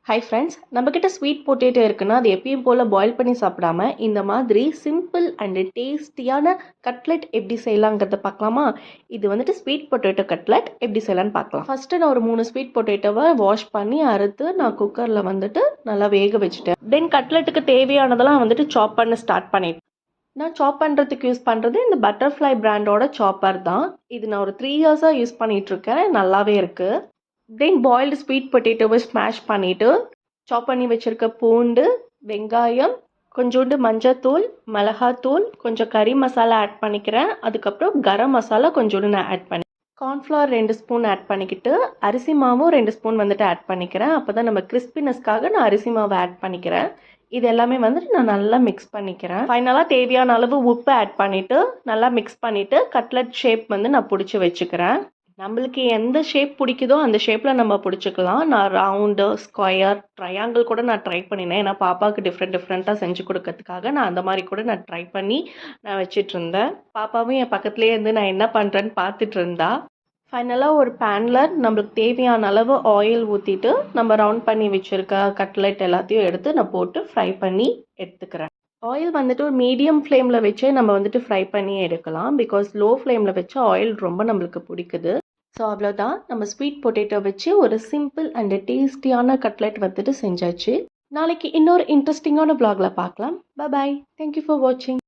Hi friends, நம்மக்கிட்ட sweet potato இருக்குன்னா அது எப்பயும் போல் பாயில் பண்ணி சாப்பிடாம இந்த மாதிரி சிம்பிள் அண்டு டேஸ்டியான கட்லெட் எப்படி செய்யலாங்கிறத பார்க்கலாமா? இது வந்துட்டு ஸ்வீட் பொட்டேட்டோ கட்லெட் எப்படி செய்யலான்னு பார்க்கலாம். ஃபஸ்ட்டு நான் ஒரு 3 ஸ்வீட் பொட்டேட்டோவை வாஷ் பண்ணி அறுத்து நான் குக்கரில் வந்துட்டு நல்லா வேக வச்சுட்டேன். தென் கட்லெட்டுக்கு தேவையானதெல்லாம் வந்துட்டு சாப் பண்ண ஸ்டார்ட் பண்ணிட்டேன். நான் சாப் பண்ணுறதுக்கு யூஸ் பண்ணுறது இந்த பட்டர்ஃப்ளை பிராண்டோட சாப்பர் தான். இது நான் ஒரு 3 இயர்ஸாக யூஸ் பண்ணிகிட்ருக்கேன், நல்லாவே இருக்குது. தென் பாயில்டு ஸ்வீட் பொட்டேட்டோவை ஸ்மாஷ் பண்ணிவிட்டு சாப் பண்ணி வச்சுருக்க பூண்டு, வெங்காயம், கொஞ்சோண்டு மஞ்சத்தூள், மிளகாத்தூள், கொஞ்சம் கறி மசாலா ஆட் பண்ணிக்கிறேன். அதுக்கப்புறம் கரம் மசாலா கொஞ்சோண்டு நான் ஆட் பண்ணி கார்ன்ஃப்ளவர் 2 ஸ்பூன் ஆட் பண்ணிக்கிட்டு அரிசி மாவும் 2 ஸ்பூன் வந்துட்டு ஆட் பண்ணிக்கிறேன். அப்போ தான் நம்ம கிறிஸ்பினஸ்க்காக நான் அரிசி மாவை ஆட் பண்ணிக்கிறேன். இது எல்லாமே வந்துட்டு நான் நல்லா மிக்ஸ் பண்ணிக்கிறேன். ஃபைனலாக தேவையான அளவு உப்பு ஆட் பண்ணிவிட்டு நல்லா மிக்ஸ் பண்ணிவிட்டு கட்லெட் ஷேப் வந்து நான் பிடிச்சி வச்சுக்கிறேன். நம்மளுக்கு எந்த ஷேப் பிடிக்குதோ அந்த ஷேப்பில் நம்ம பிடிச்சிக்கலாம். நான் ரவுண்டு, ஸ்கொயர், ட்ரையாங்கிள் கூட நான் ட்ரை பண்ணினேன். ஏன்னா பாப்பாவுக்கு டிஃப்ரெண்ட்டாக செஞ்சு கொடுக்கறதுக்காக நான் அந்த மாதிரி கூட நான் ட்ரை பண்ணி நான் வச்சிட்ருந்தேன். பாப்பாவும் என் பக்கத்துலேயே இருந்து நான் என்ன பண்ணுறேன்னு பார்த்துட்டு இருந்தா. ஃபைனலாக ஒரு பேனில் நம்மளுக்கு தேவையான அளவு ஆயில் ஊற்றிட்டு நம்ம ரவுண்ட் பண்ணி வச்சுருக்க கட்லெட் எல்லாத்தையும் எடுத்து நான் போட்டு ஃப்ரை பண்ணி எடுத்துக்கிறேன். ஆயில் வந்துட்டு ஒரு மீடியம் ஃப்ளேமில் வச்சே நம்ம வந்துட்டு ஃப்ரை பண்ணி எடுக்கலாம். பிகாஸ் லோ ஃப்ளேமில் வச்சு ஆயில் ரொம்ப நம்மளுக்கு பிடிக்குது. ஸோ அவ்வளோதான், நம்ம ஸ்வீட் பொட்டேட்டோ வச்சு ஒரு சிம்பிள் அண்ட் டேஸ்டியான கட்லெட் வந்துட்டு செஞ்சாச்சு. நாளைக்கு இன்னொரு இன்ட்ரெஸ்டிங்கான vlogல பார்க்கலாம். Bye bye. தேங்க்யூ ஃபார் வாட்சிங்.